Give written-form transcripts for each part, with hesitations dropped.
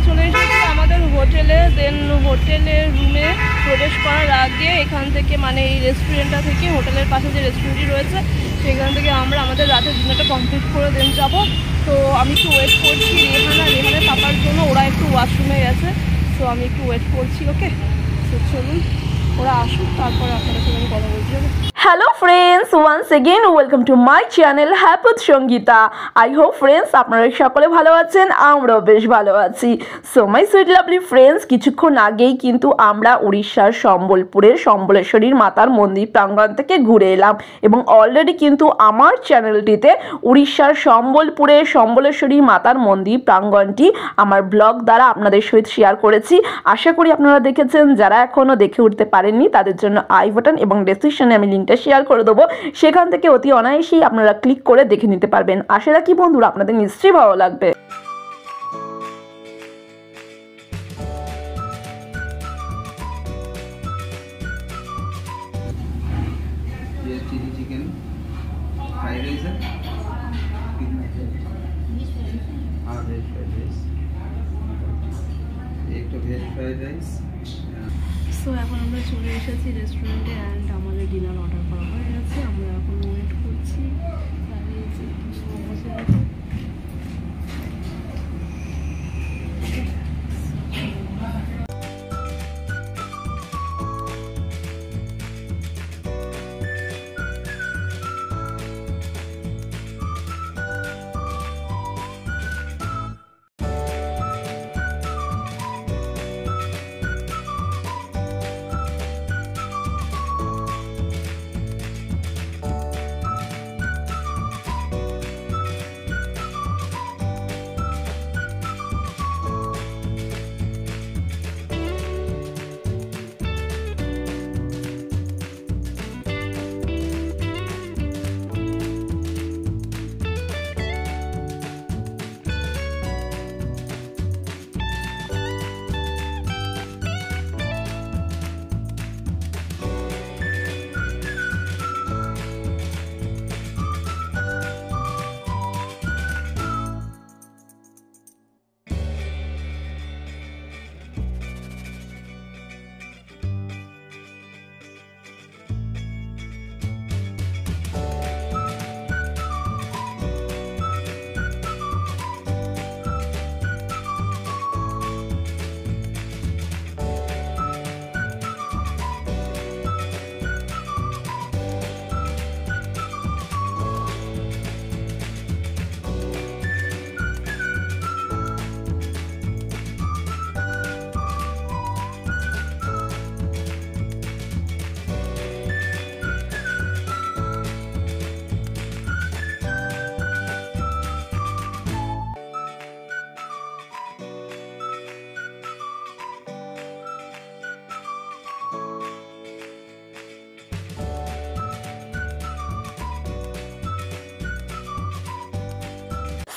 চলে এসেছি আমাদের হোটেলে। দেন হোটেলের রুমে প্রবেশ করার আগে এখান থেকে মানে এই রেস্টুরেন্টটা থেকে হোটেলের পাশে যে রেস্টুরেন্টটি রয়েছে সেখান থেকে আমরা আমাদের রাতের ডিনারটা কমপ্লিট করে দেন যাবো। তো আমি একটু ওয়েট করছি রেহানের পাপার জন্য, ওরা একটু ওয়াশরুমে গেছে। তো আমি একটু ওয়েট করছি। ওকে, তো চলুন ওরা আসুক, তারপরে আপনাদের সঙ্গে কথা বলছি। Hello friends, once again welcome to my channel happy with Sangeeta. I hope friends আপনারা সকলে ভালো আছেন, আমরাও বেশ ভালো আছি। So my sweet lovely friends, কিছুক্ষণ আগেই কিন্তু আমরা উড়িষ্যার সম্বলপুরের সম্বলেশ্বরীর মাতার মন্দির প্রাঙ্গণ থেকে ঘুরে এলাম এবং অলরেডি কিন্তু আমার চ্যানেলটিতে উড়িষ্যার সম্বলপুরের সম্বলেশ্বরী মাতার মন্দির প্রাঙ্গণটি আমার ব্লগ দ্বারা আপনাদের সহিত শেয়ার করেছি। আশা করি আপনারা দেখেছেন। যারা এখনও দেখে উঠতে পারেননি তাদের জন্য আই বাটন এবং ডেসক্রিপশনে আমি লিঙ্কটা শেয়ার করে দেবো, সেখান থেকে অতি অনায়াসেই আপনারা ক্লিক করে দেখে নিতে পারবেন। আশা রাখি বন্ধুরা আপনাদের নিশ্চয়ই ভালো লাগবে। चिली चिकन फ्राइड राइस है, हाँ वेज फ्राइड राइस, एक तो वेज फ्राइड राइस। সো এখন আমরা চলে এসেছি রেস্টুরেন্টে অ্যান্ড আমাদের ডিনার অর্ডার করা হয়ে গেছে। আমরা এখন ওয়েট করছি।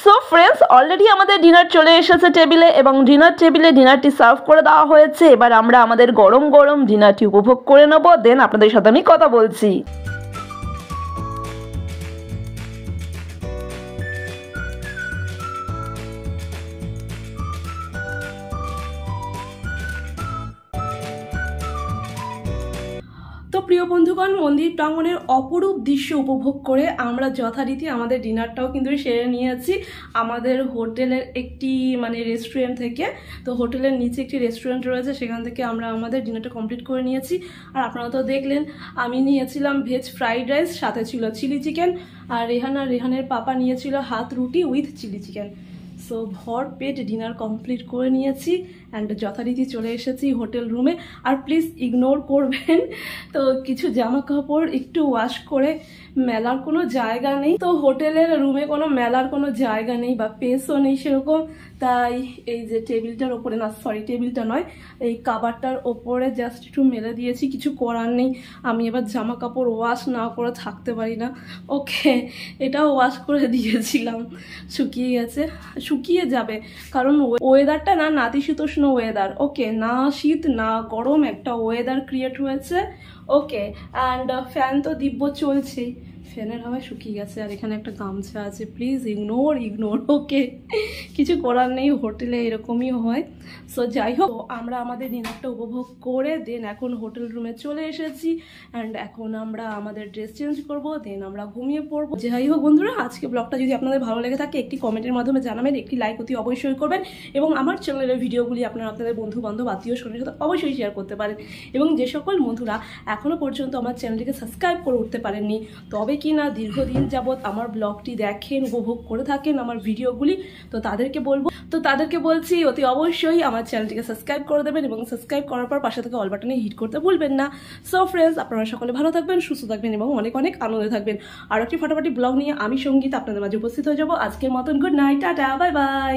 সো ফ্রেন্ডস, অলরেডি আমাদের ডিনার চলে এসেছে টেবিলে এবং ডিনার টেবিলে ডিনারটি সার্ভ করে দেওয়া হয়েছে। এবার আমরা আমাদের গরম গরম ডিনারটি উপভোগ করে নেব, দেন আপনাদের সাথে আমি কথা বলছি। তো প্রিয় বন্ধুগণ, মন্দির প্রাঙ্গণের অপরূপ দৃশ্য উপভোগ করে আমরা যথারীতি আমাদের ডিনারটাও কিন্তু সেরে নিয়েছি আমাদের হোটেলের একটি মানে রেস্টুরেন্ট থেকে। তো হোটেলের নিচে একটি রেস্টুরেন্ট রয়েছে, সেখান থেকে আমরা আমাদের ডিনারটা কমপ্লিট করে নিয়েছি। আর আপনারা তো দেখলেন আমি নিয়েছিলাম ভেজ ফ্রাইড রাইস, সাথে ছিল চিলি চিকেন, আর রেহানের পাপা নিয়েছিল হাত রুটি উইথ চিলি চিকেন। সো ভর পেট ডিনার কমপ্লিট করে নিয়েছি অ্যান্ড যথারীতি চলে এসেছি হোটেল রুমে। আর প্লিজ ইগনোর করবেন, তো কিছু জামা কাপড় একটু ওয়াশ করে মেলার কোনো জায়গা নেই। তো হোটেলের রুমে কোনো মেলার কোনো জায়গা নেই বা পেসও নেই সেরকম, তাই এই যে টেবিলটার ওপরে, না সরি টেবিলটা নয়, এই কাবারটার ওপরে জাস্ট একটু মেলে দিয়েছি। কিছু করার নেই, আমি এবার জামা কাপড় ওয়াশ না করে থাকতে পারি না। ওকে, এটাও ওয়াশ করে দিয়েছিলাম, শুকিয়ে গেছে, শুকিয়ে যাবে, কারণ ওয়েদারটা না নাতিশীতোষ্ণ ওয়েদার। ওকে, না শীত না গরম, একটা ওয়েদার ক্রিয়েট হয়েছে। ওকে, অ্যান্ড ফ্যান তো দিব্য চলছেই, ফ্যানের হাওয়ায় শুকিয়ে গেছে। আর এখানে একটা গামছা আছে, প্লিজ ইগনোর ওকে, কিছু করার নেই, হোটেলে এরকমই হয়। সো যাই হোক, আমরা আমাদের ডিনারটা উপভোগ করে দেন এখন হোটেল রুমে চলে এসেছি। অ্যান্ড এখন আমরা আমাদের ড্রেস চেঞ্জ করব, দেন আমরা ঘুমিয়ে পড়বো। যাই হোক বন্ধুরা, আজকে ব্লগটা যদি আপনাদের ভালো লেগে থাকে একটি কমেন্টের মাধ্যমে জানাবেন, একটি লাইক অতি অবশ্যই করবেন, এবং আমার চ্যানেলের ভিডিওগুলি আপনারা আপনাদের বন্ধু বান্ধব আত্মীয় স্বজনের সাথে অবশ্যই শেয়ার করতে পারেন। এবং যে সকল বন্ধুরা এখনও পর্যন্ত আমার চ্যানেলটিকে সাবস্ক্রাইব করে উঠতে পারেননি, তবে কি না দীর্ঘদিন যাবৎ আমার ব্লগটি দেখেন, উপভোগ করে থাকেন আমার ভিডিওগুলি, তো তাদেরকে বলছি অতি অবশ্যই আমার চ্যানেলটিকে সাবস্ক্রাইব করে দেবেন, এবং সাবস্ক্রাইব করার পর পাশে থেকে অল বাটনে হিট করতে ভুলবেন না। সো ফ্রেন্ডস, আপনারা সকলে ভালো থাকবেন, সুস্থ থাকবেন এবং অনেক অনেক আনন্দে থাকবেন। আর একটি ফাটাফাটি ব্লগ নিয়ে আমি সঙ্গীত আপনাদের মাঝে উপস্থিত হয়ে যাবো। আজকের মতন good night, tata, bye bye.